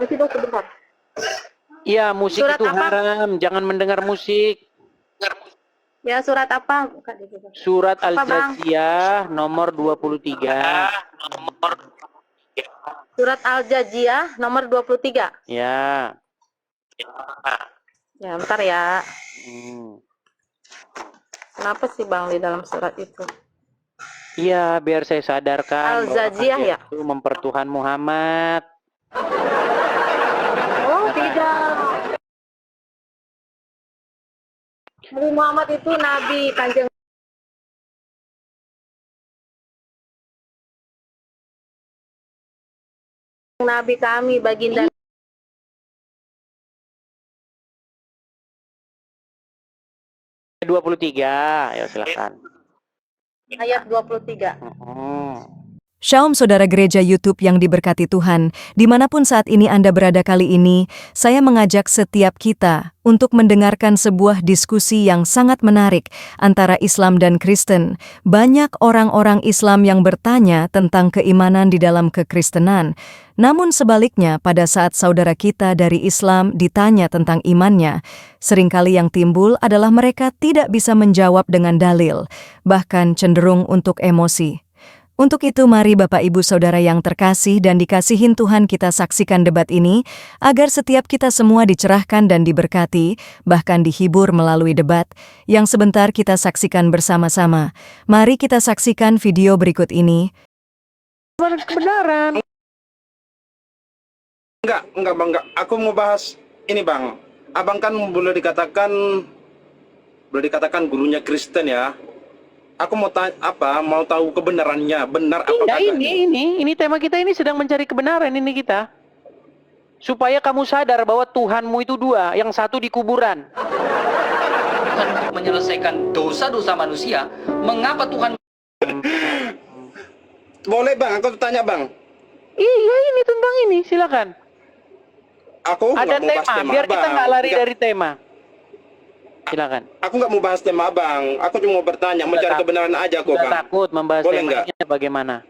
itu dong sebentar. Iya, musik Surat itu apa? haram. Jangan mendengar musik. Ya, surat apa? Surat Apa, Bang? Al-Jaziyah nomor 23. Surat Al-Jaziyah nomor 23. Ya. Ya, bentar ya. Hmm. Kenapa sih, Bang, di dalam surat itu? Iya, biar saya sadarkan bahwa Al-Jaziyah ya? kalian itu mempertuhan Muhammad. Oh, tidak. Nabi Muhammad itu nabi kanjeng nabi kami, baginda 23. Ya, silakan. ayat 23. Shalom saudara gereja YouTube yang diberkati Tuhan, dimanapun saat ini Anda berada kali ini, saya mengajak setiap kita untuk mendengarkan sebuah diskusi yang sangat menarik antara Islam dan Kristen. Banyak orang-orang Islam yang bertanya tentang keimanan di dalam kekristenan. Namun sebaliknya, pada saat saudara kita dari Islam ditanya tentang imannya, seringkali yang timbul adalah mereka tidak bisa menjawab dengan dalil, bahkan cenderung untuk emosi. Untuk itu mari Bapak Ibu Saudara yang terkasih dan dikasihin Tuhan kita saksikan debat ini, agar setiap kita semua dicerahkan dan diberkati, bahkan dihibur melalui debat, yang sebentar kita saksikan bersama-sama. Mari kita saksikan video berikut ini. Kebenaran. Enggak Bang, enggak. Aku mau bahas ini Bang. Abang kan boleh dikatakan gurunya Kristen ya. Aku mau mau tahu kebenarannya, benar apa Iya, kagak ini tema kita ini sedang mencari kebenaran ini kita. Supaya kamu sadar bahwa Tuhanmu itu dua, yang satu di kuburan. Untuk menyelesaikan dosa-dosa manusia, mengapa Tuhan... Boleh Bang, aku tanya Bang. Iya, ini tentang ini, silakan. Aku Ada nggak mau bahas tema, biar kita nggak lari dari tema. Silakan. Aku nggak mau bahas tema Bang. Aku cuma mau bertanya, mencari kebenaran aja kok Nggak Bang. takut membahas Boleh temanya bagaimana?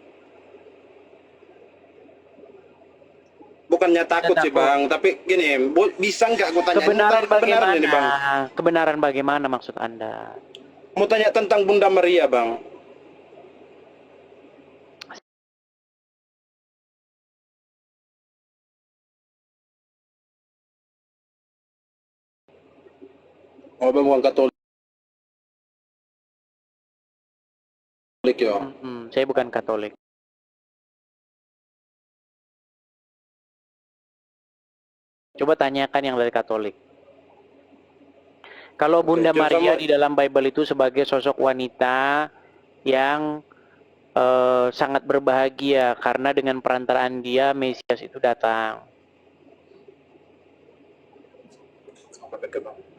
Bukannya takut sih Bang, tapi gini, bisa nggak aku tanya Kebenaran bagaimana? ini Bang? Kebenaran bagaimana maksud Anda? Mau tanya tentang Bunda Maria Bang. Oh Bang, bukan Katolik ya? Saya bukan Katolik. Coba tanyakan yang dari Katolik. Kalau Bunda Maria di dalam Bible itu sebagai sosok wanita yang sangat berbahagia karena dengan perantaraan dia Mesias itu datang.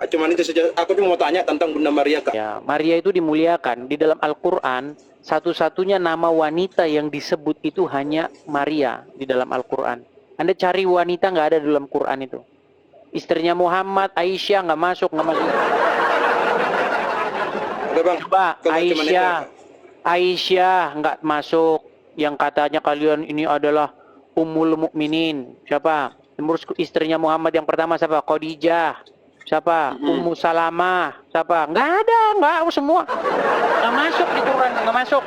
Cuman itu saja. Aku cuma mau tanya tentang Bunda Maria Kak. Ya, Maria itu dimuliakan di dalam Al-Quran. Satu-satunya nama wanita yang disebut itu hanya Maria di dalam Al-Quran. Anda cari wanita nggak ada di dalam Quran itu. Istrinya Muhammad, Aisyah nggak masuk. Oke Bang. Coba Aisyah nggak masuk. Yang katanya kalian ini adalah Ummul Mukminin. Siapa? Istrinya Muhammad yang pertama siapa? Khadijah. Siapa? Ummu Salamah. Siapa? Nggak ada, nggak semua. Nggak masuk di Quran, nggak masuk.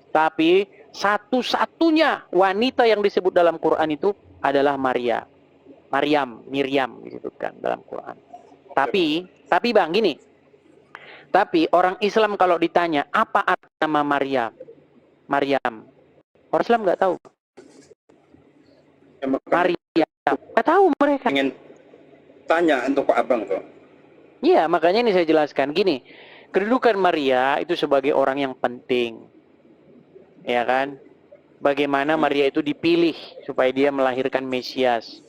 Tapi satu-satunya wanita yang disebut dalam Quran itu adalah Miriam disebutkan dalam Quran. Tapi Bang gini. Tapi orang Islam kalau ditanya apa arti nama Maryam, orang Islam nggak tahu. Maryam, nggak tahu mereka. Ingin tanya untuk Pak Abang kok. Iya, makanya ini saya jelaskan gini. Kedudukan Maria itu sebagai orang yang penting. Ya kan? Bagaimana Maria itu dipilih supaya dia melahirkan Mesias.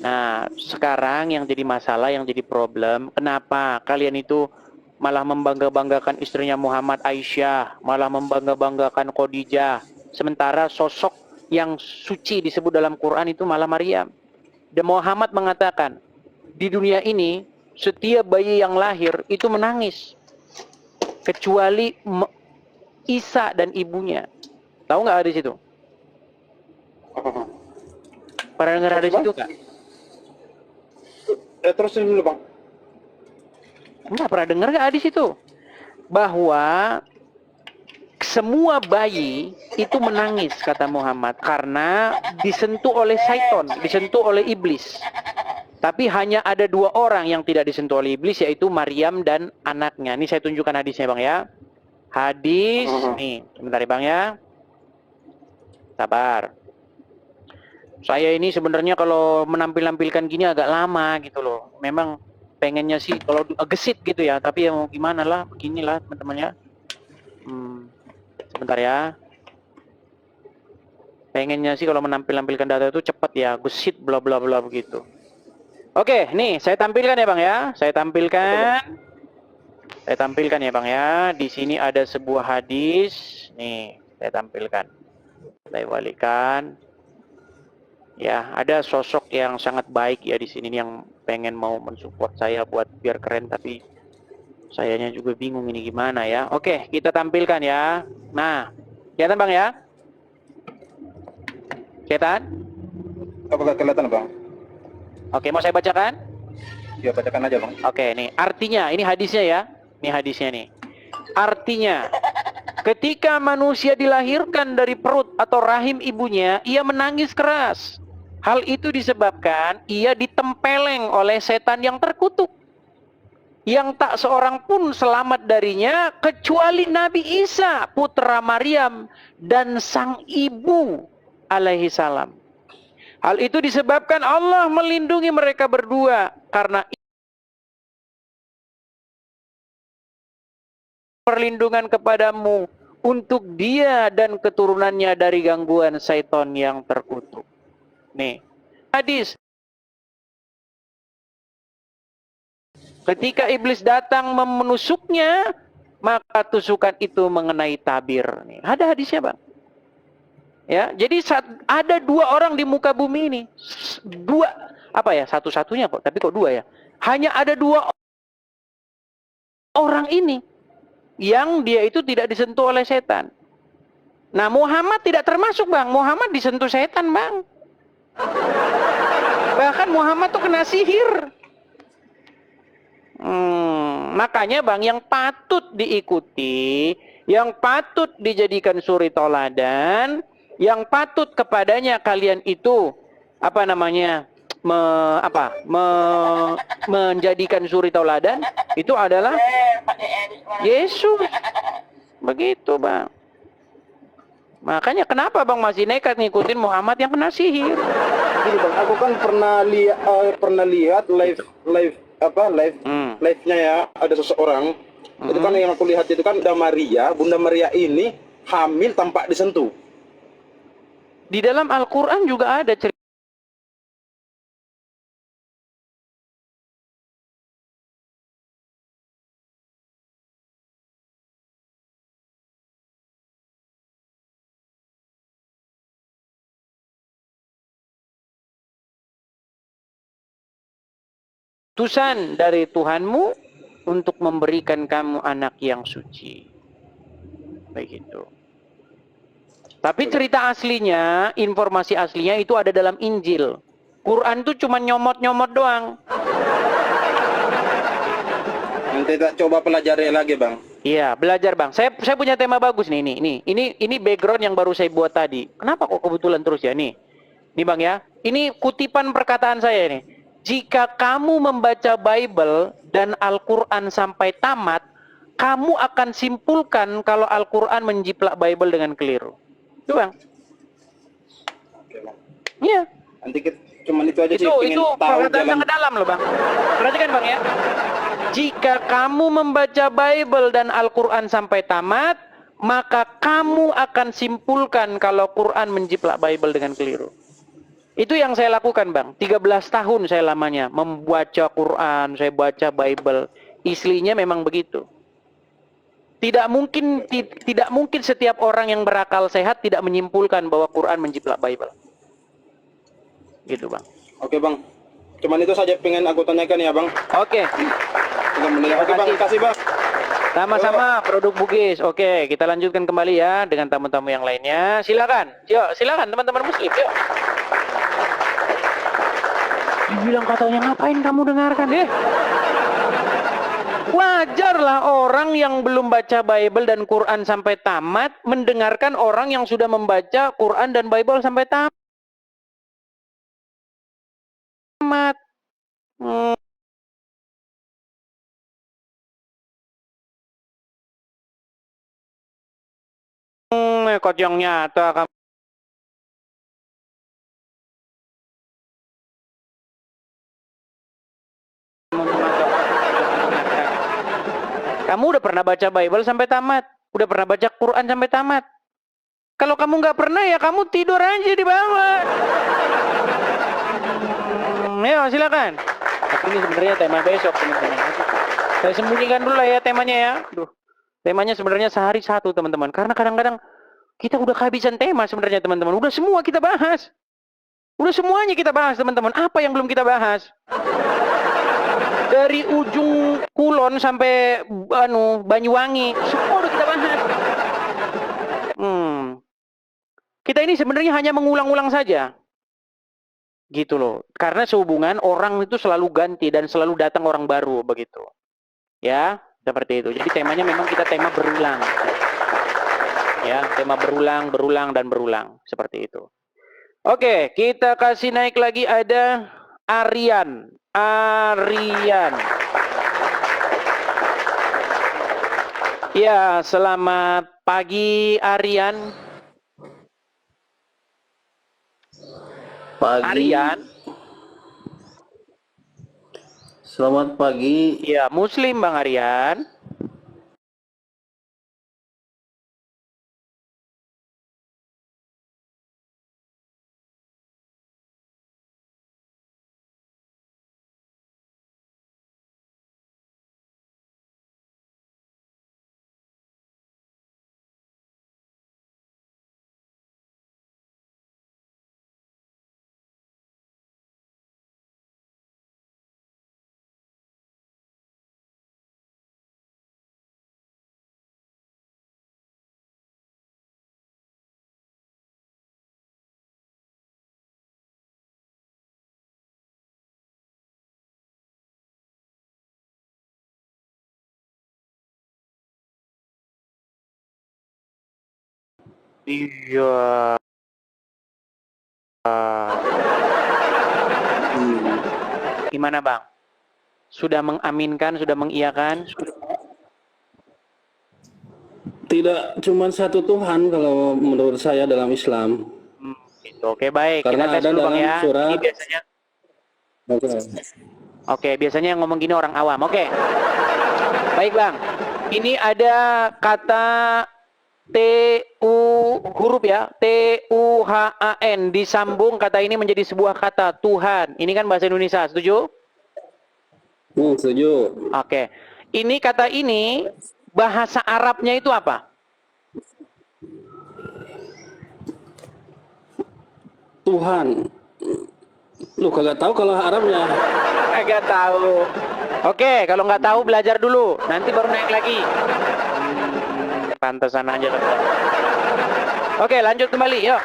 Nah, sekarang yang jadi masalah, yang jadi problem, kenapa kalian itu malah membangga-banggakan istrinya Muhammad Aisyah, malah membangga-banggakan Khadijah, sementara sosok yang suci disebut dalam Quran itu malah Maryam. Dan Muhammad mengatakan, di dunia ini setiap bayi yang lahir itu menangis kecuali Isa dan ibunya. Tahu nggak di situ? Pernah dengar hadis Bang? itu nggak? Terusin dulu bang. Enggak pernah dengar nggak hadis itu? Bahwa semua bayi itu menangis, kata Muhammad, karena disentuh oleh syaitan, disentuh oleh iblis. Tapi hanya ada 2 orang yang tidak disentuh oleh iblis, yaitu Maryam dan anaknya. Ini saya tunjukkan hadisnya bang ya. Hadis, nih, sebentar ya bang ya. Sabar. Saya ini sebenarnya kalau menampilkan gini agak lama gitu loh. Memang pengennya sih kalau gesit gitu ya, tapi ya mau gimana lah, beginilah teman-teman ya. Sebentar ya. Pengennya sih kalau menampilkan data itu cepat ya, gesit bla bla bla begitu. Oke, nih saya tampilkan ya bang ya. Saya tampilkan ya bang ya. Di sini ada sebuah hadis. Nih, saya tampilkan. Saya balikan. Ya, ada sosok yang sangat baik ya di sini yang pengen mau mensupport saya buat biar keren, tapi sayanya juga bingung ini gimana ya. Oke, kita tampilkan ya. Nah, kelihatan bang ya? Kelihatan? Apakah kelihatan bang? Oke, mau saya bacakan? Ya bacakan aja bang. Oke, nih artinya, ini hadisnya ya. Ini hadisnya nih. Artinya, ketika manusia dilahirkan dari perut atau rahim ibunya, ia menangis keras. Hal itu disebabkan ia ditempeleng oleh setan yang terkutuk, yang tak seorang pun selamat darinya kecuali Nabi Isa, putra Maryam, dan sang ibu alaihi salam. Hal itu disebabkan Allah melindungi mereka berdua karena perlindungan kepadamu untuk dia dan keturunannya dari gangguan syaitan yang terkutuk. Nih, hadis. Ketika iblis datang menusuknya, maka tusukan itu mengenai tabir. Nih, ada hadisnya bang. Ya, jadi ada 2 orang di muka bumi ini. 2, apa ya? Satu-satunya kok, tapi kok 2 ya? Hanya ada 2 orang ini yang dia itu tidak disentuh oleh setan. Nah, Muhammad tidak termasuk bang. Muhammad disentuh setan bang. Bahkan Muhammad tuh kena sihir. Makanya bang, yang patut diikuti, yang patut dijadikan suri toladan, yang patut kepadanya kalian itu apa namanya menjadikan suri tauladan itu adalah Yesus. Begitu bang. Makanya kenapa bang masih nekat ngikutin Muhammad yang kena sihir? Gini bang, aku kan pernah lihat live-nya ya, ada seseorang. Itu kan yang aku lihat itu kan Bunda Maria ini hamil tanpa disentuh. Di dalam Al-Quran juga ada cerita. Utusan dari Tuhanmu untuk memberikan kamu anak yang suci. Begitu. Tapi cerita aslinya, informasi aslinya itu ada dalam Injil. Quran itu cuma nyomot-nyomot doang. Nanti kita coba pelajari lagi bang. Iya, belajar bang. Saya punya tema bagus nih. Ini background yang baru saya buat tadi. Kenapa kok kebetulan terus ya nih? Nih bang ya. Ini kutipan perkataan saya nih. Jika kamu membaca Bible dan Al-Quran sampai tamat, kamu akan simpulkan kalau Al-Quran menjiplak Bible dengan keliru. Itu bang. Oke bang. Iya. Nanti cuman itu aja sih. Itu perkataan yang dalam loh bang. Perhatikan bang ya. Jika kamu membaca Bible dan Al-Quran sampai tamat, maka kamu akan simpulkan kalau Quran menjiplak Bible dengan keliru. Itu yang saya lakukan bang. 13 tahun saya lamanya membaca Quran, saya baca Bible. Islinya memang begitu. Tidak mungkin setiap orang yang berakal sehat tidak menyimpulkan bahwa Quran menjiplak Bible. Gitu bang. Oke bang. Cuman itu saja pengen aku tanyakan ya bang. Oke. Oke bang, kasih bang. Sama-sama produk Bugis. Oke, kita lanjutkan kembali ya dengan tamu-tamu yang lainnya. Silakan. Yuk, silakan teman-teman muslim. Yuk. Dibilang katanya ngapain kamu dengarkan? Wajarlah orang yang belum baca Bible dan Quran sampai tamat mendengarkan orang yang sudah membaca Quran dan Bible sampai tamat. Hmm, Nekot yang nyata kamu. Kamu udah pernah baca Bible sampai tamat, udah pernah baca Quran sampai tamat. Kalau kamu nggak pernah ya kamu tidur aja di bawah. Ya silakan. Tapi ini sebenarnya tema besok teman-teman. Saya sembunyikan dulu lah ya temanya ya. Duh, temanya sebenarnya sehari satu teman-teman. Karena kadang-kadang kita udah kehabisan tema sebenarnya teman-teman. Udah semua kita bahas. Udah semuanya kita bahas teman-teman. Apa yang belum kita bahas? Dari ujung Kulon sampai Banyuwangi, semua udah kita bahas. Kita ini sebenarnya hanya mengulang-ulang saja. Gitu loh. Karena sehubungan orang itu selalu ganti dan selalu datang orang baru begitu. Ya, seperti itu. Jadi temanya memang kita tema berulang. Ya, tema berulang, berulang dan berulang seperti itu. Oke, kita kasih naik lagi ada Aryan. Ya, selamat pagi Aryan. Pagi. Aryan. Selamat pagi. Ya, Muslim Bang Aryan. Iya. Gimana Bang? Sudah mengaminkan, sudah mengiyakan? Tidak cuma satu Tuhan kalau menurut saya dalam Islam. Gitu. Oke baik. Karena Kita tes ada dulu Bang dalam ya. surat. Ini biasanya. Okay. Oke, biasanya yang ngomong gini orang awam. Oke. Baik Bang. Ini ada kata T-U huruf ya, T-U-H-A-N disambung kata ini menjadi sebuah kata Tuhan. Ini kan bahasa Indonesia, setuju? Setuju. Oke. Ini kata ini bahasa Arabnya itu apa? Tuhan. Lu kagak tahu kalau Arabnya? Kagak tahu. Oke, kalau nggak tahu belajar dulu, nanti baru naik lagi. Pantesan aja. Oke, lanjut kembali, yuk.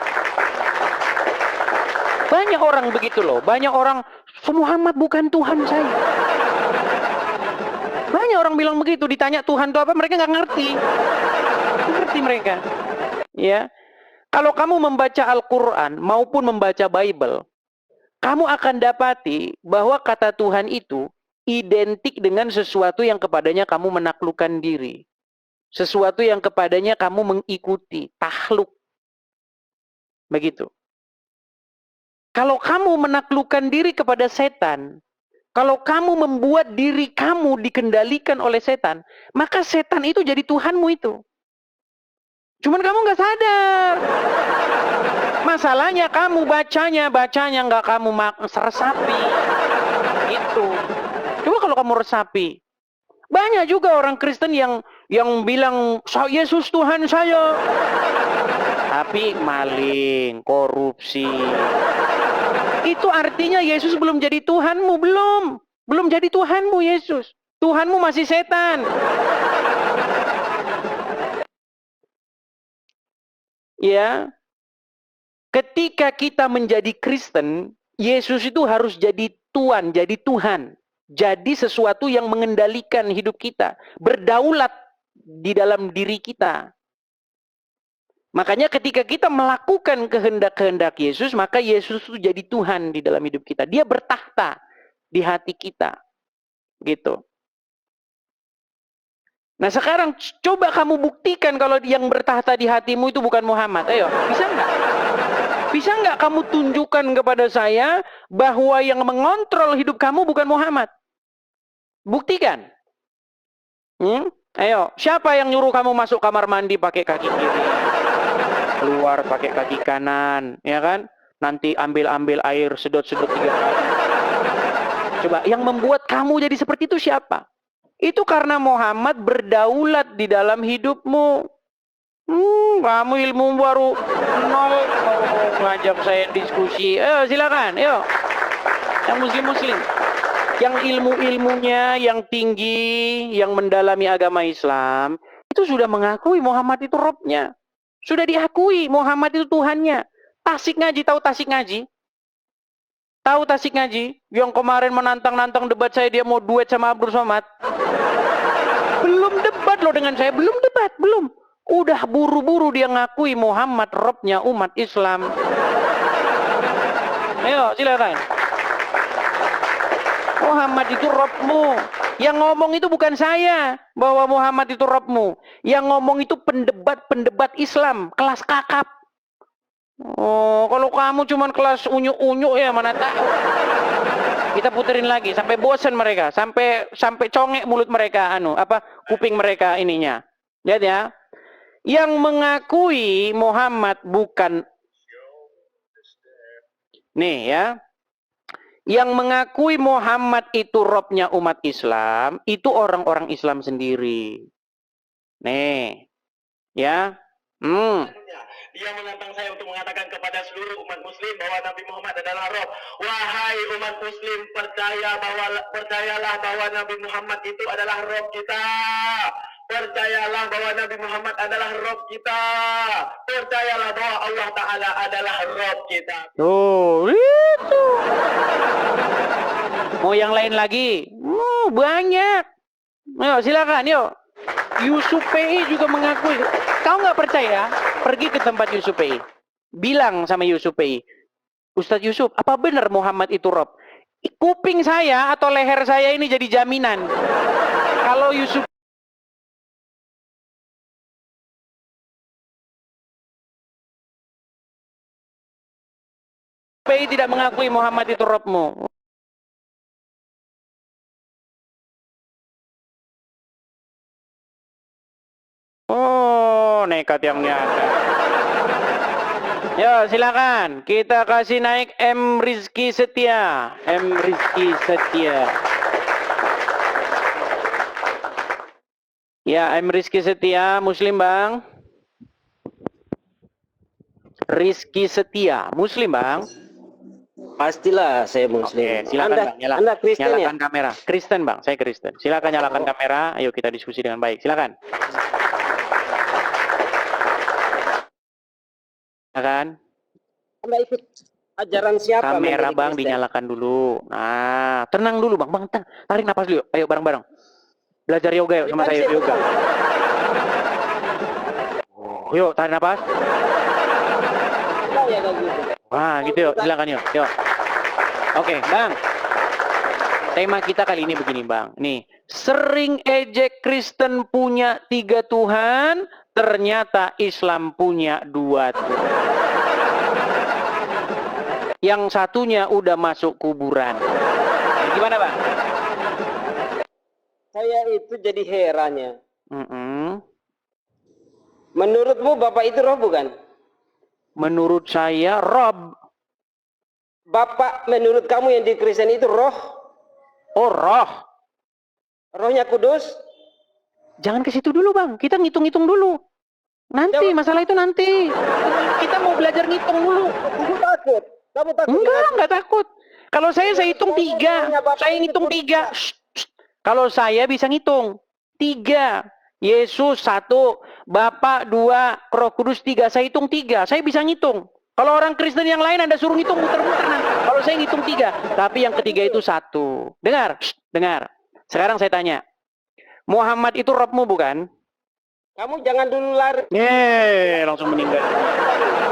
Banyak orang begitu loh, banyak orang, Muhammad bukan Tuhan saya. Banyak orang bilang begitu, ditanya Tuhan itu apa, mereka nggak ngerti. Ngerti mereka. Ya. Kalau kamu membaca Al-Quran maupun membaca Bible, kamu akan dapati bahwa kata Tuhan itu identik dengan sesuatu yang kepadanya kamu menaklukkan diri. Sesuatu yang kepadanya kamu mengikuti, takluk. Begitu. Kalau kamu menaklukkan diri kepada setan, kalau kamu membuat diri kamu dikendalikan oleh setan, maka setan itu jadi Tuhanmu itu. Cuman kamu nggak sadar. Masalahnya kamu bacanya nggak kamu resapi. Itu. Coba kalau kamu resapi. Banyak juga orang Kristen yang bilang Yesus Tuhan saya. Tapi maling, korupsi. Itu artinya Yesus belum jadi Tuhanmu, belum. Belum jadi Tuhanmu Yesus. Tuhanmu masih setan. Ya. Ketika kita menjadi Kristen, Yesus itu harus jadi tuan, jadi Tuhan. Jadi sesuatu yang mengendalikan hidup kita. Berdaulat di dalam diri kita. Makanya ketika kita melakukan kehendak-kehendak Yesus, maka Yesus itu jadi Tuhan di dalam hidup kita. Dia bertahta di hati kita. Gitu. Nah sekarang coba kamu buktikan kalau yang bertahta di hatimu itu bukan Muhammad. Ayo, bisa nggak? Bisa nggak kamu tunjukkan kepada saya bahwa yang mengontrol hidup kamu bukan Muhammad? Buktikan. Ayo, siapa yang nyuruh kamu masuk kamar mandi pakai kaki kiri? Keluar pakai kaki kanan, ya kan? Nanti ambil air, sedot-sedot 3 kali. Coba, yang membuat kamu jadi seperti itu siapa? Itu karena Muhammad berdaulat di dalam hidupmu. Kamu ilmu baru nol, mau ngajak saya diskusi. Ayo silakan, ayo. Yang muslim-muslim, yang ilmu-ilmunya yang tinggi, yang mendalami agama Islam, itu sudah mengakui Muhammad itu Robnya. Sudah diakui Muhammad itu Tuhannya. Tasik Ngaji, tahu Tasik Ngaji? Tahu Tasik Ngaji? Yang kemarin menantang-nantang debat saya, dia mau duet sama Abdul Somad. Belum debat loh dengan saya, belum debat, belum. Udah buru-buru dia ngakui Muhammad Robnya umat Islam. Ayo silakan. Muhammad itu Robmu. Yang ngomong itu bukan saya bahwa Muhammad itu Robmu. Yang ngomong itu pendebat Islam kelas kakap. Oh, kalau kamu cuman kelas unyu-unyu ya mana tahu. Kita puterin lagi sampai bosan mereka, sampai congek mulut mereka, kuping mereka ininya. Lihat ya. Yang mengakui Muhammad bukan, nih ya, yang mengakui Muhammad itu Robnya umat Islam, itu orang-orang Islam sendiri. Nih, ya. Dia menantang saya untuk mengatakan kepada seluruh umat muslim bahwa Nabi Muhammad adalah Rob. Wahai umat muslim, percayalah bahwa Nabi Muhammad itu adalah Rob kita. Percayalah bahwa Nabi Muhammad adalah Rob kita. Percayalah bahwa Allah Ta'ala adalah Rob kita. Tuh, itu. Mau yang lain lagi? Banyak. Ayo, silakan, yuk. Yusuf PI juga mengakui. Kau nggak percaya? Pergi ke tempat Yusuf PI. Bilang sama Yusuf PI, Ustadz Yusuf, apa benar Muhammad itu Rob? Kuping saya atau leher saya ini jadi jaminan. Kalau Yusuf PI tidak mengakui Muhammad itu Robmu. Oh, nekat yang nyata. Ya, silakan. Kita kasih naik M. Rizky Setia. M. Rizky Setia. Ya, M. Rizky Setia, Muslim, Bang. Rizky Setia, Muslim, Bang. Pastilah saya muslim. Oke, silakan Bang, Anda Kristen ya? nyalakan kamera. Kristen Bang, saya Kristen. Silakan nyalakan kamera. Ayo kita diskusi dengan baik. Silakan. Silakan. Anda ikut ajaran siapa? Kamera menjadi Bang Kristen? dinyalakan dulu. Nah, tenang dulu Bang. Bang, tarik napas dulu. Ayo bareng-bareng. Belajar yoga yuk sama saya yoga. Yuk, tarik napas. Ya, kayak gitu. Wah, gitu yuk. Silakan yuk. Yuk. Oke, Bang. Tema kita kali ini begini, Bang. Nih, sering ejek Kristen punya 3 Tuhan, ternyata Islam punya 2 Tuhan. Yang satunya udah masuk kuburan. Nah, gimana, Bang? Saya itu jadi herannya. Menurutmu Bapak itu roh bukan? Menurut saya Rob. Bapak menurut kamu yang di Kristen itu roh? Oh, roh. Rohnya kudus? Jangan ke situ dulu, Bang. Kita ngitung-ngitung dulu. Nanti, masalah itu nanti. Kita mau belajar ngitung dulu. Kamu takut? Kamu takut? Enggak takut. Kalau saya hitung 3. Saya ngitung 3. Kalau saya bisa ngitung 3. Yesus 1, Bapa 2, Roh Kudus 3. Saya hitung 3. Saya bisa ngitung. Kalau orang Kristen yang lain Anda suruh ngitung muter-muter nanti. Kalau saya ngitung 3, tapi yang ketiga itu 1. Dengar, dengar. Sekarang saya tanya, Muhammad itu Robmu bukan? Kamu jangan dulu lari. Langsung meninggal.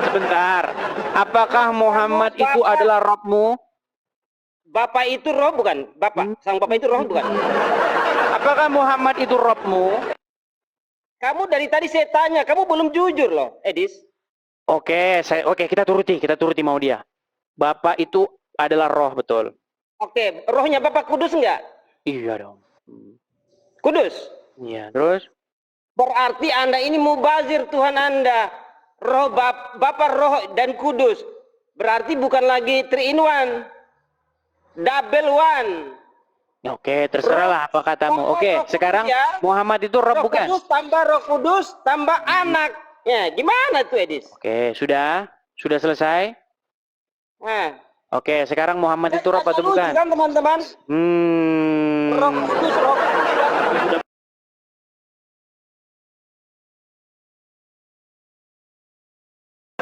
Sebentar. Apakah Muhammad itu adalah Robmu? Bapak itu roh bukan? Sang bapak itu roh bukan? Apakah Muhammad itu Robmu? Kamu dari tadi saya tanya, kamu belum jujur loh, Edis. Oke, kita turuti mau dia. Bapak itu adalah roh, betul. Oke, rohnya Bapak kudus enggak? Iya dong. Kudus. Iya, terus? Berarti Anda ini mubazir Tuhan Anda. Roh Bapak roh dan kudus. Berarti bukan lagi 3 in 1. Double one. Oke, terserahlah apa katamu. Oke, sekarang Muhammad itu roh bukan? Roh kudus tambah anak. Ya, gimana tuh Edis? Oke, sudah selesai? Nah. Oke, sekarang Muhammad itu roh atau bukan? Kan teman-teman? Roh kudus, roh kudus.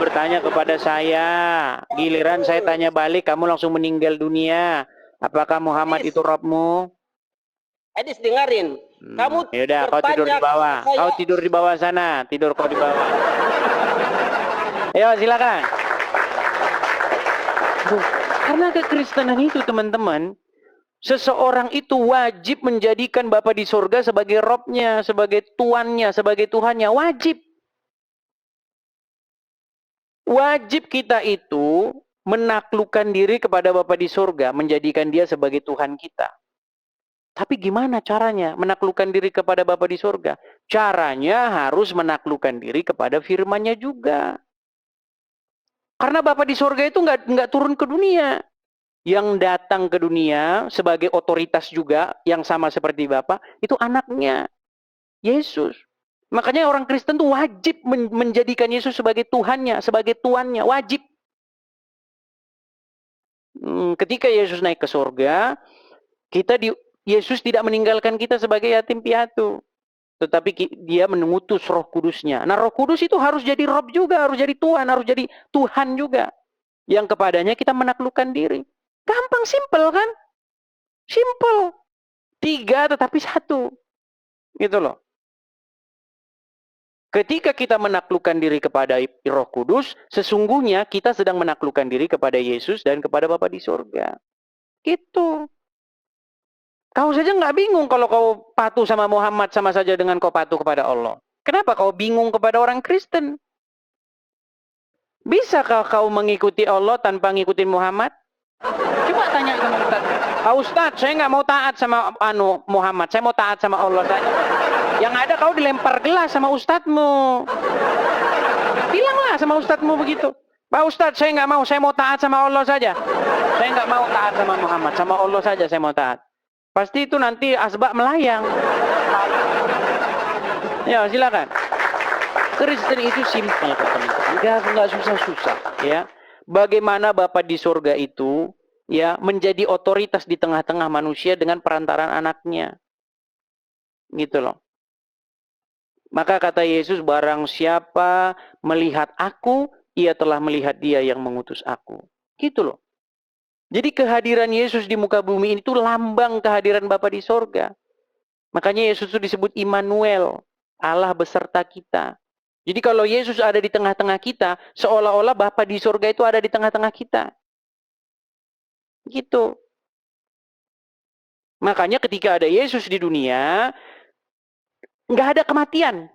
Bertanya kepada saya, giliran saya tanya balik, kamu langsung meninggal dunia. Apakah Muhammad itu Robmu? Edis dengerin. Kamu yaudah, kau tidur di bawah. Kau tidur di bawah sana. Tidur kau di bawah. Ayo, silakan. Karena kekristenan itu, teman-teman, seseorang itu wajib menjadikan Bapa di surga sebagai Robnya, sebagai Tuannya, sebagai Tuhannya. Wajib. Wajib kita itu menaklukkan diri kepada Bapa di surga, menjadikan dia sebagai Tuhan kita. Tapi gimana caranya menaklukkan diri kepada Bapa di surga? Caranya harus menaklukkan diri kepada firman-Nya juga. Karena Bapa di surga itu nggak turun ke dunia. Yang datang ke dunia sebagai otoritas juga, yang sama seperti Bapa, itu anaknya, Yesus. Makanya orang Kristen tuh wajib menjadikan Yesus sebagai Tuhannya, sebagai Tuannya, wajib. Ketika Yesus naik ke surga, Yesus tidak meninggalkan kita sebagai yatim piatu, tetapi dia mengutus Roh Kudusnya. Nah, Roh Kudus itu harus jadi Rob juga, harus jadi Tuhan, harus jadi Tuhan juga, yang kepadanya kita menaklukkan diri. Gampang, simpel kan? Simpel. 3 tetapi 1. Gitu loh. Ketika kita menaklukkan diri kepada Roh Kudus, sesungguhnya kita sedang menaklukkan diri kepada Yesus dan kepada Bapa di surga. Gitu. Kau saja nggak bingung kalau kau patuh sama Muhammad sama saja dengan kau patuh kepada Allah. Kenapa kau bingung kepada orang Kristen? Bisakah kau mengikuti Allah tanpa ngikutin Muhammad? Coba tanya sama Ustaz. Ustaz, saya nggak mau taat sama Muhammad, saya mau taat sama Allah saja. Yang ada kau dilempar gelas sama ustadzmu. Bilanglah sama ustadzmu begitu. Pak Ustadz, saya nggak mau, saya mau taat sama Allah saja. Saya nggak mau taat sama Muhammad, sama Allah saja saya mau taat. Pasti itu nanti asbak melayang. Ya, silakan. Kristen itu simpel, nggak susah-susah. Ya, bagaimana Bapa di surga itu ya menjadi otoritas di tengah-tengah manusia dengan perantaran anaknya, gitu loh. Maka kata Yesus, barang siapa melihat aku, ia telah melihat dia yang mengutus aku. Gitu loh. Jadi kehadiran Yesus di muka bumi ini tuh lambang kehadiran Bapa di sorga. Makanya Yesus itu disebut Immanuel, Allah beserta kita. Jadi kalau Yesus ada di tengah-tengah kita, seolah-olah Bapa di sorga itu ada di tengah-tengah kita. Gitu. Makanya ketika ada Yesus di dunia, nggak ada kematian,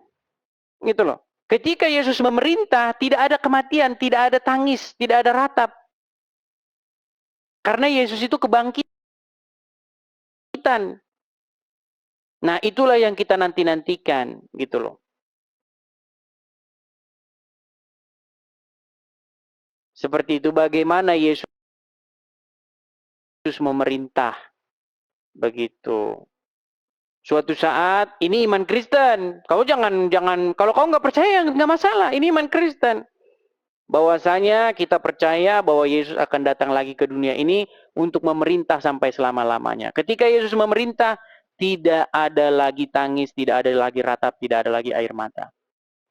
gitu loh. Ketika Yesus memerintah, tidak ada kematian, tidak ada tangis, tidak ada ratap. Karena Yesus itu kebangkitan. Nah, itulah yang kita nanti-nantikan, gitu loh. Seperti itu bagaimana Yesus memerintah. Begitu. Suatu saat, ini iman Kristen. Kau jangan, kalau kau nggak percaya, nggak masalah. Ini iman Kristen. Bahwasanya kita percaya bahwa Yesus akan datang lagi ke dunia ini untuk memerintah sampai selama-lamanya. Ketika Yesus memerintah, tidak ada lagi tangis, tidak ada lagi ratap, tidak ada lagi air mata.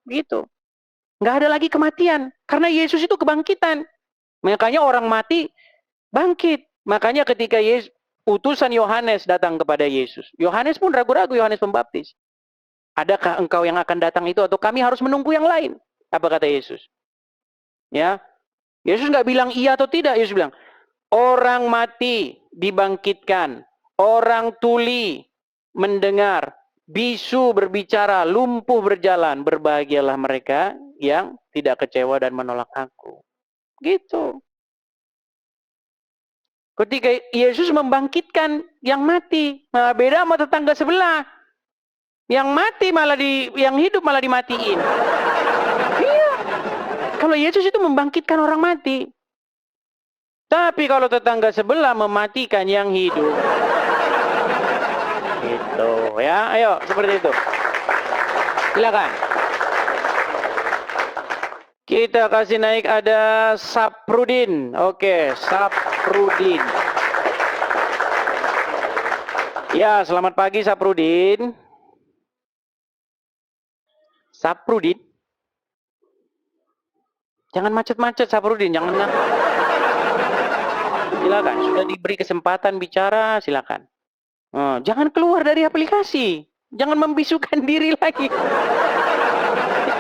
Gitu. nggak ada lagi kematian. Karena Yesus itu kebangkitan. Makanya orang mati bangkit. Makanya ketika utusan Yohanes datang kepada Yesus, Yohanes pun ragu-ragu, Yohanes Pembaptis. Adakah engkau yang akan datang itu atau kami harus menunggu yang lain? Apa kata Yesus? Ya, Yesus nggak bilang iya atau tidak. Yesus bilang, orang mati dibangkitkan, orang tuli mendengar, bisu berbicara, lumpuh berjalan. Berbahagialah mereka yang tidak kecewa dan menolak aku. Gitu. Ketika Yesus membangkitkan yang mati, nah, beda sama tetangga sebelah. Yang mati malah yang hidup malah dimatiin. Iya. Kalau Yesus itu membangkitkan orang mati. Tapi kalau tetangga sebelah mematikan yang hidup. Gitu ya. Ayo, seperti itu. Silakan. Kita kasih naik ada Saprudin. Oke, Saprudin. Ya, selamat pagi Saprudin. Saprudin. Jangan macet-macet Saprudin, jangan. Silakan, sudah diberi kesempatan bicara, silakan. Jangan keluar dari aplikasi. Jangan membisukan diri lagi.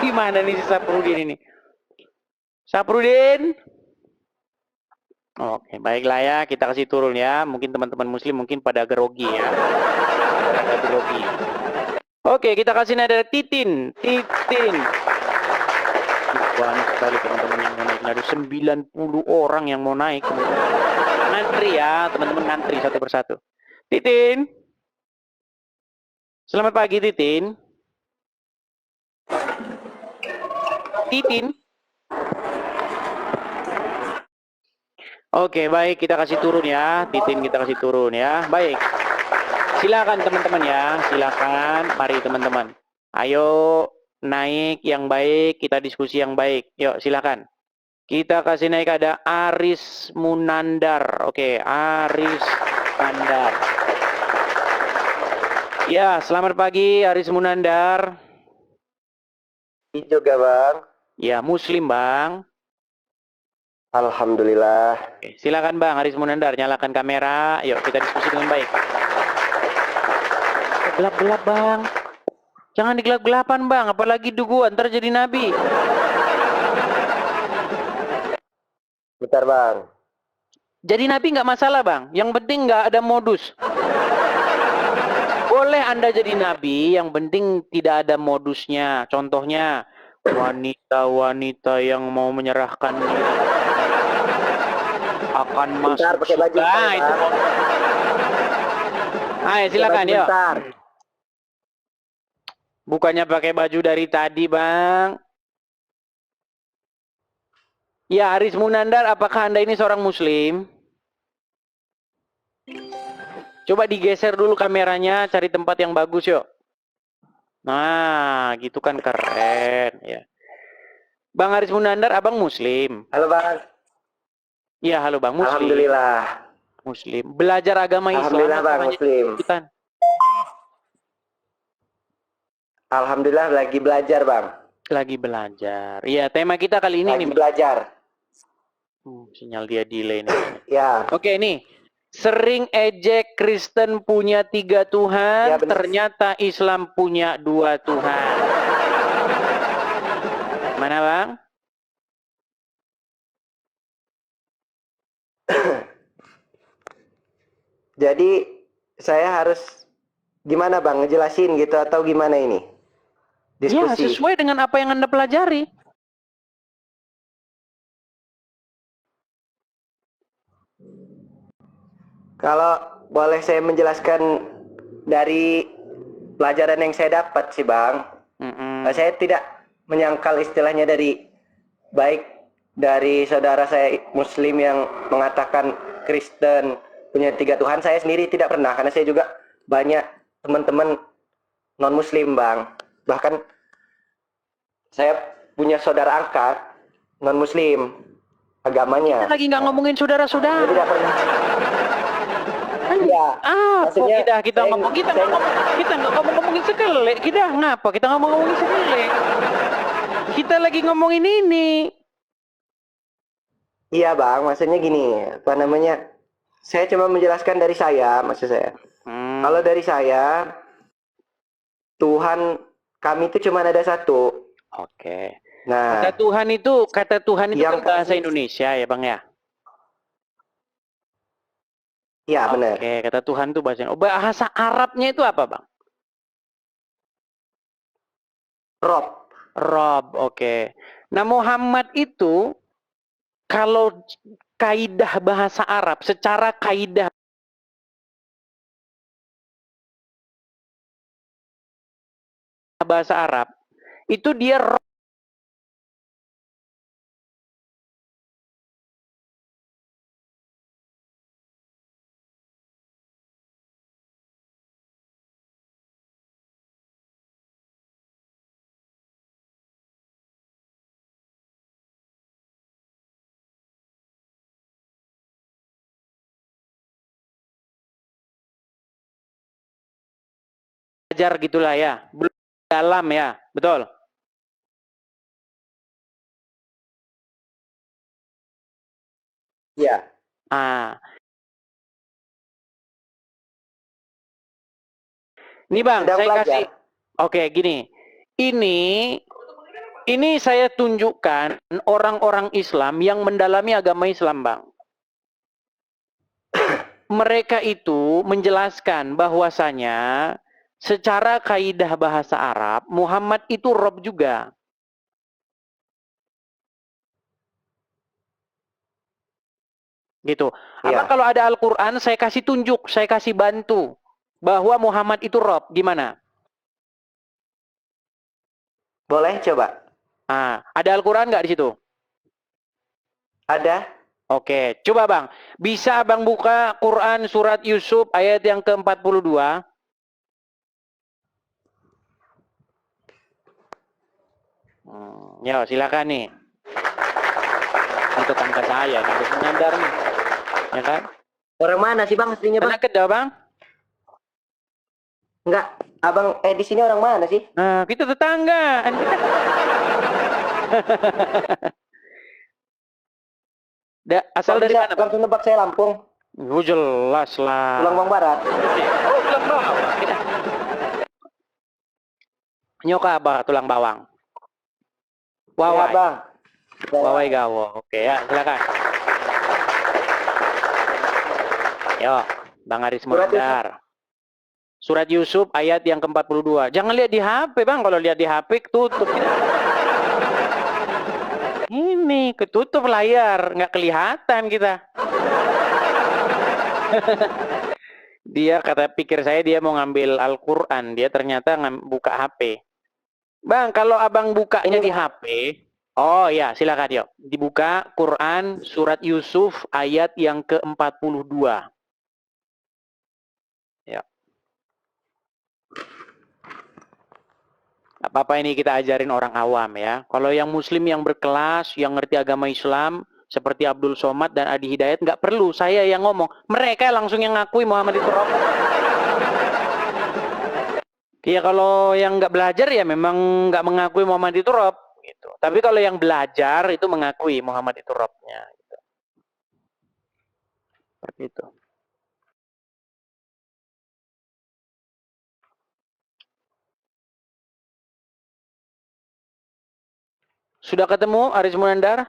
Gimana nih si Saprudin ini? Saprudin. Oke, baiklah ya, kita kasih turun ya. Mungkin teman-teman muslim mungkin pada grogi ya. Pada grogi. Oke, kita kasih nada Titin. Titin. Banyak sekali teman-teman yang mau naik. Ada 90 orang yang mau naik. Ngantri ya, teman-teman ngantri satu persatu. Titin. Selamat pagi Titin. Titin. Oke, baik, kita kasih turun ya. Titin kita kasih turun ya. Baik. Silakan teman-teman ya. Silakan. Mari teman-teman. Ayo naik yang baik, kita diskusi yang baik. Yuk, silakan. Kita kasih naik ada Aris Munandar. Oke, Aris Munandar. Ya, selamat pagi Aris Munandar. Juga Bang. Ya, Muslim Bang. Alhamdulillah. Oke, silakan Bang Aris Munandar, nyalakan kamera. Yuk kita diskusi dengan baik. Gelap-gelap Bang. Jangan digelap-gelapan Bang, apalagi duguan ntar jadi nabi. Bentar Bang. Jadi nabi nggak masalah Bang, yang penting nggak ada modus. Boleh Anda jadi nabi, yang penting tidak ada modusnya. Contohnya wanita-wanita yang mau menyerahkan diri akan masuk pakai baju surga. Itu. Ayo silakan yuk. Bukannya pakai baju dari tadi Bang. Ya Aris Munandar, apakah Anda ini seorang Muslim? Coba digeser dulu kameranya, cari tempat yang bagus yuk. Nah, gitu kan keren ya. Bang Aris Munandar, Abang Muslim. Halo Bang. Iya, halo Bang, Muslim. Alhamdulillah. Muslim. Belajar agama Islam. Alhamdulillah Bang, Muslim. Ikutan. Alhamdulillah lagi belajar Bang. Lagi belajar. Iya, tema kita kali ini lagi nih. Belajar. Sinyal dia delay nih. Ya. Oke, nih. Sering ejek Kristen punya 3 Tuhan, ya, ternyata Islam punya 2 Tuhan. Mana Bang? Jadi saya harus gimana Bang, ngejelasin gitu atau gimana ini? Diskusi. Ya, sesuai dengan apa yang Anda pelajari. Kalau boleh saya menjelaskan dari pelajaran yang saya dapat sih Bang. Saya tidak menyangkal istilahnya dari baik dari saudara saya Muslim yang mengatakan Kristen punya 3 Tuhan. Saya sendiri tidak pernah, karena saya juga banyak teman-teman non Muslim Bang. Bahkan saya punya saudara angkat non Muslim agamanya. Kita lagi nggak ngomongin saudara-saudara. Tidak pernah. Ya, kita nggak ngomongin sekele. Kita ngapa? Kita nggak ngomongin sekele. Kita lagi ngomongin ini. Iya bang, maksudnya gini, apa namanya? Saya cuma menjelaskan dari saya, maksud saya. Kalau dari saya, Tuhan kami itu cuma ada satu. Oke. Nah, Kata Tuhan itu yang kan bahasa Indonesia ya bang ya? Iya benar. Oke, kata Tuhan itu bahasa Arabnya itu apa bang? Rob. Rob, oke. Nah Muhammad itu kalau kaidah bahasa Arab, secara kaidah bahasa Arab, itu dia belajar gitulah ya, belum dalam ya, betul? Iya. Ah, ini bang, Sedang saya belajar. kasih, oke gini, ini saya tunjukkan orang-orang Islam yang mendalami agama Islam bang. Mereka itu menjelaskan bahwasanya secara kaidah bahasa Arab, Muhammad itu Rob juga. Gitu. Apa Iya. kalau ada Al-Quran, saya kasih tunjuk, saya kasih bantu bahwa Muhammad itu Rob, gimana? Boleh coba? Ah, ada Al-Quran nggak di situ? Ada? Oke, coba bang. Bisa bang buka Quran surat Yusuf ayat yang ke-42? Ya, silakan nih. Untuk angka saya, harus menandar nih. Ya kan? Orang mana sih bang aslinya bang? Anak Kedah bang? Enggak. Abang di sini orang mana sih? Nah, kita tetangga. Asal dari mana bang? Langsung nebak saya Lampung. Oh, jelas lah. Tulang Bang Barat. Oh, tulang bawang. Nyoka apa tulang bawang? Wawai. Ya, bang. Wawai gawo. Oke ya, silakan. Yo, Bang Aris Murdar. Surat Yusuf ayat yang ke-42. Jangan lihat di HP, Bang. Kalau lihat di HP tutup. Ini ketutup layar, nggak kelihatan kita. Dia pikir saya dia mau ngambil Al-Quran, dia ternyata buka HP. Bang, kalau abang bukanya di HP, oh ya silakan yuk. Dibuka Quran surat Yusuf ayat yang ke-42. Ya. Apa-apa ini kita ajarin orang awam ya. Kalau yang muslim yang berkelas, yang ngerti agama Islam, seperti Abdul Somad dan Adi Hidayat, nggak perlu saya yang ngomong. Mereka langsung yang ngakui Muhammad itu Rob. Ya kalau yang nggak belajar ya memang nggak mengakui Muhammad itu Rob. Gitu. Tapi kalau yang belajar itu mengakui Muhammad itu Robnya. Gitu. Seperti itu. Sudah ketemu Aris Munandar?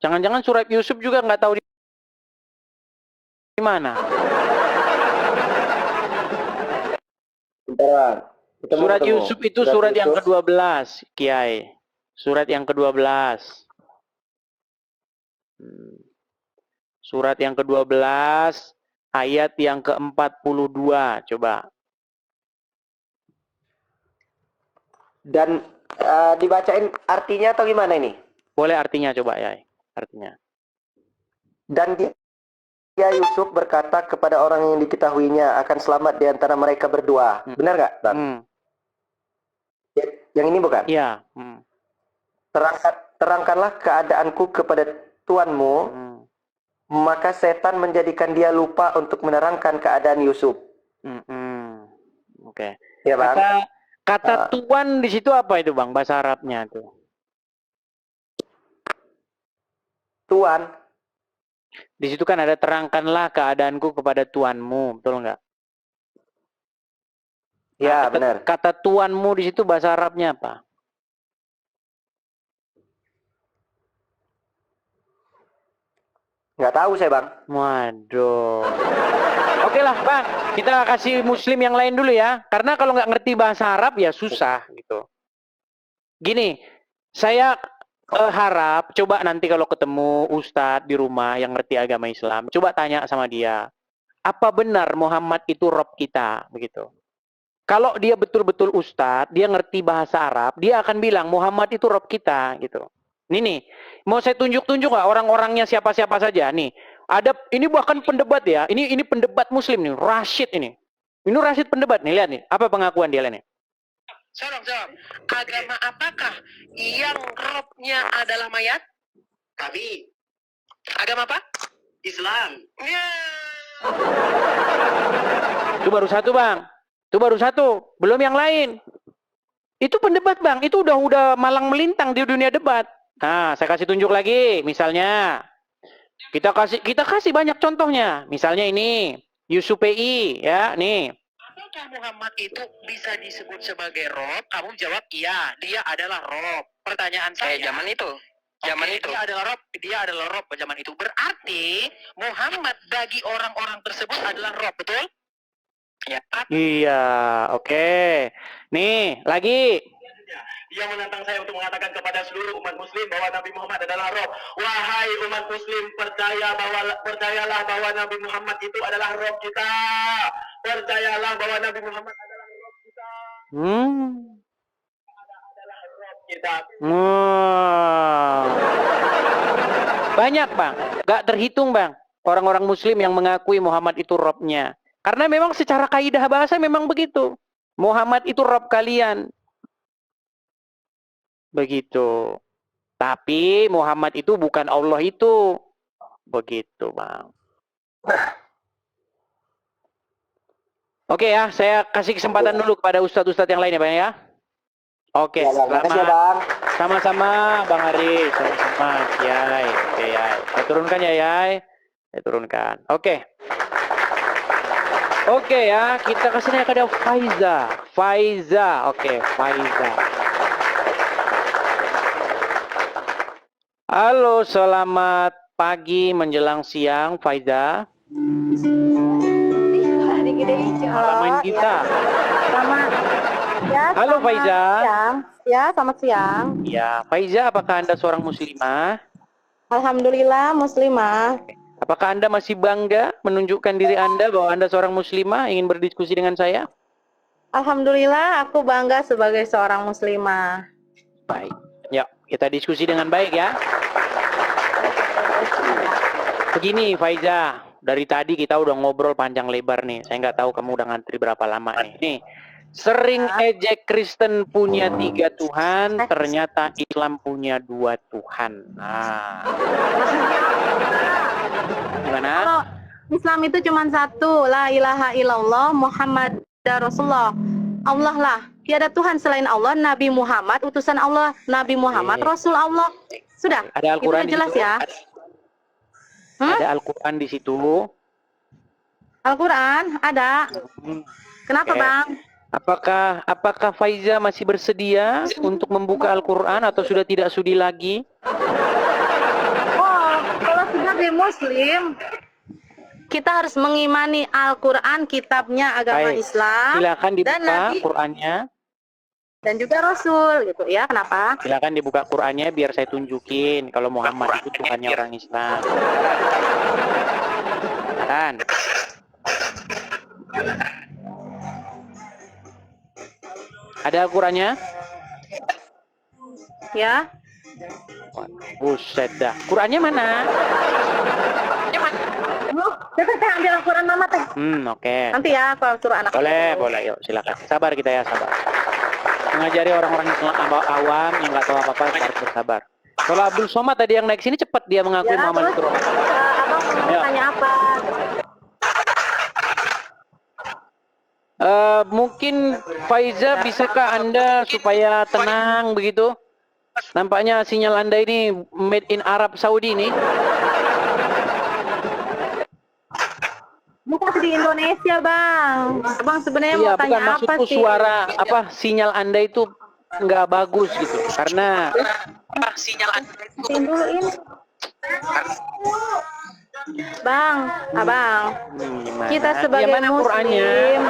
Jangan-jangan surat Yusuf juga nggak tahu di mana. Surat Yusuf itu surat yang ke-12, Kiai. Surat yang ke-12. Surat yang ke-12, ayat yang ke-42. Coba. Dan dibacain artinya atau gimana ini? Boleh artinya coba ya, artinya. Dan dia Yusuf berkata kepada orang yang diketahuinya akan selamat di antara mereka berdua. Benar nggak, Bang? Yang ini bukan? Iya. Terangkanlah keadaanku kepada Tuanmu, maka setan menjadikan dia lupa untuk menerangkan keadaan Yusuf. Oke. Ya bang. Kata tuan di situ apa itu bang? Bahasa Arabnya tuh. Tuan. Di situ kan ada terangkanlah keadaanku kepada tuanmu, betul nggak? Ya Nah, benar. kata tuanmu di situ bahasa Arabnya apa? Nggak tahu saya bang. Waduh. Oke lah bang, kita kasih muslim yang lain dulu ya. Karena kalau nggak ngerti bahasa Arab ya susah gitu. Gini, saya harap coba nanti kalau ketemu Ustadz di rumah yang ngerti agama Islam, coba tanya sama dia, apa benar Muhammad itu Rob kita, begitu. Kalau dia betul-betul Ustadz, dia ngerti bahasa Arab, dia akan bilang Muhammad itu Rob kita, gitu. Nih, mau saya tunjuk-tunjuk nggak orang-orangnya siapa-siapa saja nih. Ada ini bahkan pendebat ya, ini pendebat Muslim nih, Rashid ini. Ini Rashid pendebat nih, lihat nih, apa pengakuan dia lihat nih. Salam. Agama apakah yang robnya adalah mayat? Kami. Agama apa? Islam. Ya. Itu baru satu bang. Itu baru satu. Belum yang lain. Itu pendebat bang. Itu udah malang melintang di dunia debat. Nah, saya kasih tunjuk lagi. Misalnya, kita kasih banyak contohnya. Misalnya ini, Yusuf PI, ya, nih. Apakah Muhammad itu bisa disebut sebagai Rob? Kamu jawab iya, dia adalah Rob. Pertanyaan saya. Zaman itu. Dia adalah Rob zaman itu. Berarti Muhammad bagi orang-orang tersebut adalah Rob, betul? Ya. Iya, oke. Nih, lagi. Dia menantang saya untuk mengatakan kepada seluruh umat muslim bahwa Nabi Muhammad adalah Rob. Wahai umat muslim, percayalah bahwa Nabi Muhammad itu adalah Rob kita. Percayalah bahwa Nabi Muhammad adalah Rob kita. Adalah Rob kita. Banyak bang, gak terhitung bang. Orang-orang muslim yang mengakui Muhammad itu Robnya. Karena memang secara kaidah bahasa memang begitu. Muhammad itu Rob kalian. Begitu. Tapi Muhammad itu bukan Allah itu. Begitu, bang. Oke ya, saya kasih kesempatan dulu kepada ustadz-ustadz yang lain ya, bang ya. Oke, Ya, makasih ya bang. sama-sama bang Haris, sama-sama Yai. Oke, Yai. Saya turunkan ya, Yai. Saya turunkan. Oke. Oke ya, kita kesini kepada Faiza. Oke, Faiza. Halo, selamat pagi menjelang siang, Faiza. Main kita. Selamat. Ya, Halo, selamat Faiza. siang. Ya, selamat siang. Ya, Faiza, apakah Anda seorang muslimah? Alhamdulillah muslimah. Apakah Anda masih bangga menunjukkan diri Anda bahwa Anda seorang muslimah, ingin berdiskusi dengan saya? Alhamdulillah aku bangga sebagai seorang muslimah. Baik. Ya, kita diskusi dengan baik ya. Begini Faiza, dari tadi kita udah ngobrol panjang lebar nih. Saya nggak tahu kamu udah ngantri berapa lama nih. Nih, sering ejek Kristen punya 3 Tuhan, ternyata Islam punya 2 Tuhan. Nah, gimana? Kalau Islam itu cuma satu, la ilaha illallah Muhammad Rasulullah. Allah lah, tiada Tuhan selain Allah, Nabi Muhammad utusan Allah, Nabi Muhammad Rasul Allah. Sudah, Ada Al-Quran itu jelas di situ? ya. Ada Al-Quran di situ. Al-Quran ada. Kenapa bang? Apakah Faiza masih bersedia untuk membuka Al-Quran atau sudah tidak sudi lagi? Oh, kalau sebagai Muslim, kita harus mengimani Al-Quran, kitabnya agama Baik. Islam. Silakan dibuka dan Nabi, Qurannya. dan juga Rasul, gitu ya. Kenapa? Silakan dibuka Qurannya biar saya tunjukin kalau Muhammad itu Tuhannya orang Islam. Kan? Ada Al-Qurannya? Ya. Buset dah. Qurannya mana? Kita saya ambil Al-Quran mama teh. Oke. Nanti ya kalau suruh anak. Boleh. Yuk, silakan. Sabar kita ya, sabar. Mengajari orang-orang Islam awam yang nggak tahu apa-apa harus bersabar. Kalau Abdul Somad tadi yang naik sini cepat dia mengakui Ya, Muhammad terus, itu Rasul. abang mau Ayo. tanya apa? Mungkin Faiza, bisakah Anda supaya tenang begitu? Nampaknya sinyal Anda ini made in Arab Saudi nih. Bukan di Indonesia, Bang. Abang sebenarnya Iya, mau tanya bukan apa maksudku sih? suara sinyal Anda itu nggak bagus gitu. Karena sinyal Anda itu Matiin dulu ini. Bang, Abang. gimana? Kita sebagai mana Qurannya? Muslim,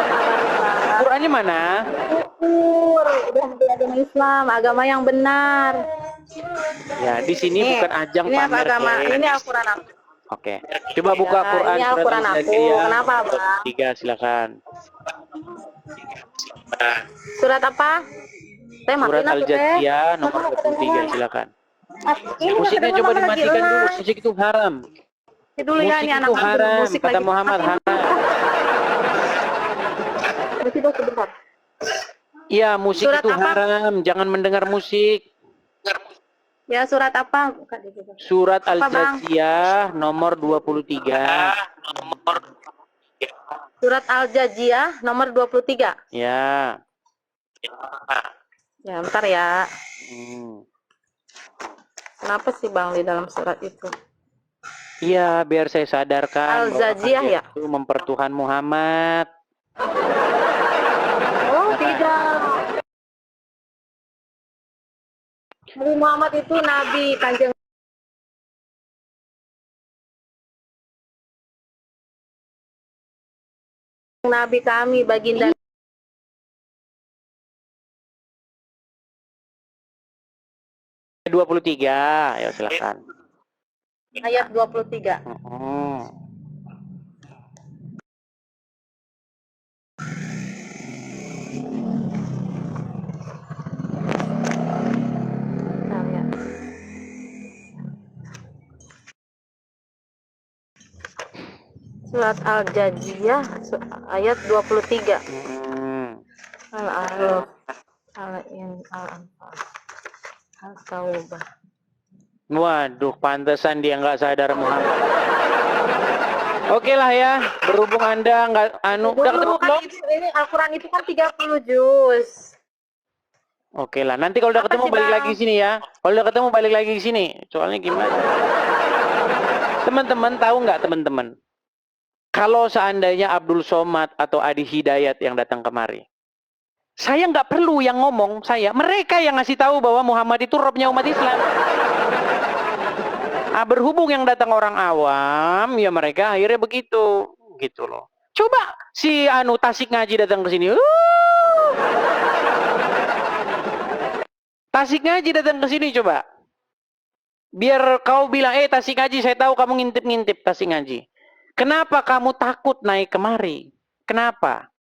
Qurannya mana? syukur udah agama Islam, agama yang benar. Ya, di sini Nih, bukan ajang ini pamer. agama, Kek. ini Al-Quran aku. Oke. Coba buka Ya, Quran ini surat Al-Quran aku. Al-Za'riyah Kenapa, Bang? 3, silakan. Surat apa? Teh, Surat matiin aku, Teh. Al-Jathiyah nomor 23, silakan. Ini Musiknya kedengeran coba lagi dimatikan dulu, elang. musik itu haram. Ini dulu ya, Musik ini itu anak haram, musik kata lagi. Muhammad Matiin dulu. haram. Musik dulu sebentar. Iya, musik Surat itu apa? haram, jangan mendengar musik. Ya, surat apa? Bukan di situ. Surat Apa, Bang? Al-Jathiyah nomor 23. Surat Al-Jajiyah nomor 23. Ya. Ya, bentar ya. Hmm. Kenapa sih, Bang, di dalam surat itu? Iya, biar saya sadarkan bahwa Al-Jajiyah kalian ya? itu mempertuhan Muhammad. Oh, tidak. Nabi Muhammad itu nabi, kanjeng nabi kami, baginda 23, ya silakan. ayat 23. Hmm. Bentar ya. Surat Al-Jajiyah ayat 23. Al-Araf, Al-Anfal, Al-Taubah. Waduh, pantesan dia nggak sadar Muhammad. Oke lah ya, berhubung Anda nggak udah ketemu Kan belum? ini Al-Quran itu kan 30 juz. Oke lah, nanti kalau udah Apa ketemu sih, balik Bang? lagi sini ya. Kalau udah ketemu balik lagi ke sini. Soalnya gimana? Teman-teman tahu nggak teman-teman? Kalau seandainya Abdul Somad atau Adi Hidayat yang datang kemari, saya nggak perlu yang ngomong, mereka yang ngasih tahu bahwa Muhammad itu robnya umat Islam. Berhubung yang datang orang awam, ya mereka akhirnya begitu, gitu loh. Coba si Tasik Ngaji datang ke sini. Tasik Ngaji datang ke sini coba. Biar kau bilang, Tasik Ngaji, saya tahu kamu ngintip-ngintip Tasik Ngaji. Kenapa kamu takut naik kemari? Kenapa?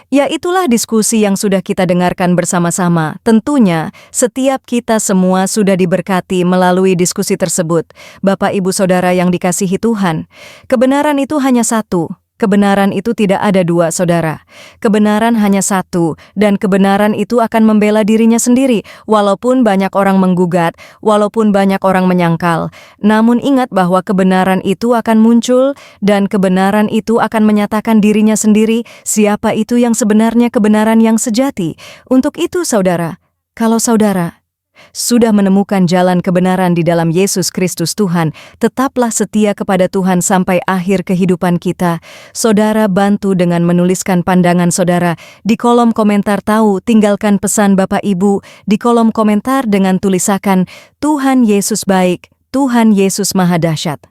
Ya, itulah diskusi yang sudah kita dengarkan bersama-sama. Tentunya, setiap kita semua sudah diberkati melalui diskusi tersebut. Bapak, Ibu, Saudara yang dikasihi Tuhan, kebenaran itu hanya satu. Kebenaran itu tidak ada dua, saudara. Kebenaran hanya satu, dan kebenaran itu akan membela dirinya sendiri, walaupun banyak orang menggugat, walaupun banyak orang menyangkal. Namun ingat bahwa kebenaran itu akan muncul, dan kebenaran itu akan menyatakan dirinya sendiri, siapa itu yang sebenarnya kebenaran yang sejati. Untuk itu, saudara, kalau saudara sudah menemukan jalan kebenaran di dalam Yesus Kristus Tuhan, tetaplah setia kepada Tuhan sampai akhir kehidupan kita. Saudara bantu dengan menuliskan pandangan saudara di kolom komentar. Tinggalkan pesan Bapak Ibu di kolom komentar dengan tulisakan, Tuhan Yesus baik, Tuhan Yesus maha dahsyat.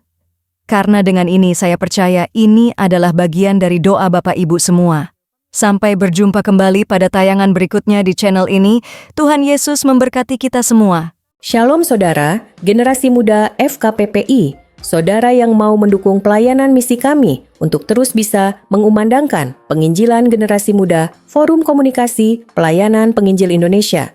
Karena dengan ini saya percaya ini adalah bagian dari doa Bapak Ibu semua. Sampai berjumpa kembali pada tayangan berikutnya di channel ini. Tuhan Yesus memberkati kita semua. Shalom saudara, generasi muda FKPPI, saudara yang mau mendukung pelayanan misi kami untuk terus bisa mengumandangkan penginjilan generasi muda Forum Komunikasi Pelayanan Penginjil Indonesia.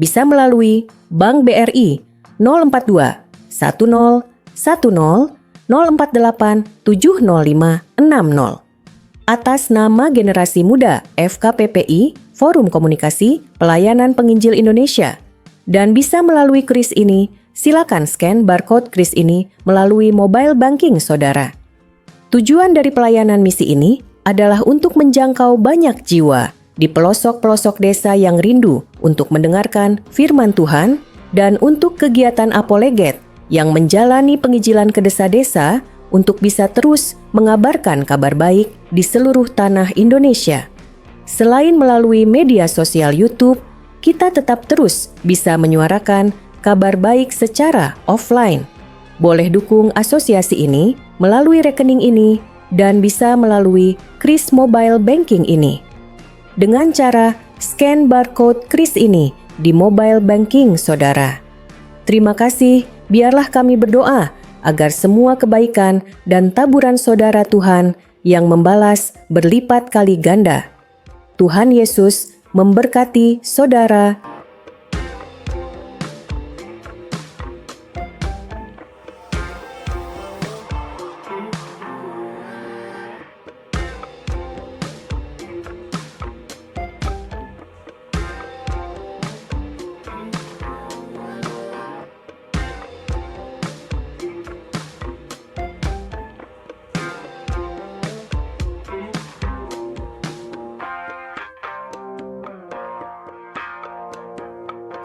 Bisa melalui Bank BRI 042 10 10 048 705 60. Atas nama Generasi Muda FKPPI, Forum Komunikasi Pelayanan Penginjil Indonesia. Dan bisa melalui kris ini, silakan scan barcode kris ini melalui mobile banking saudara. Tujuan dari pelayanan misi ini adalah untuk menjangkau banyak jiwa di pelosok-pelosok desa yang rindu untuk mendengarkan firman Tuhan dan untuk kegiatan apoleget yang menjalani penginjilan ke desa-desa untuk bisa terus mengabarkan kabar baik di seluruh tanah Indonesia. Selain melalui media sosial YouTube, kita tetap terus bisa menyuarakan kabar baik secara offline. Boleh dukung asosiasi ini melalui rekening ini dan bisa melalui Kris Mobile Banking ini. Dengan cara scan barcode Kris ini di mobile banking saudara. Terima kasih, biarlah kami berdoa agar semua kebaikan dan taburan saudara Tuhan yang membalas berlipat kali ganda. Tuhan Yesus memberkati saudara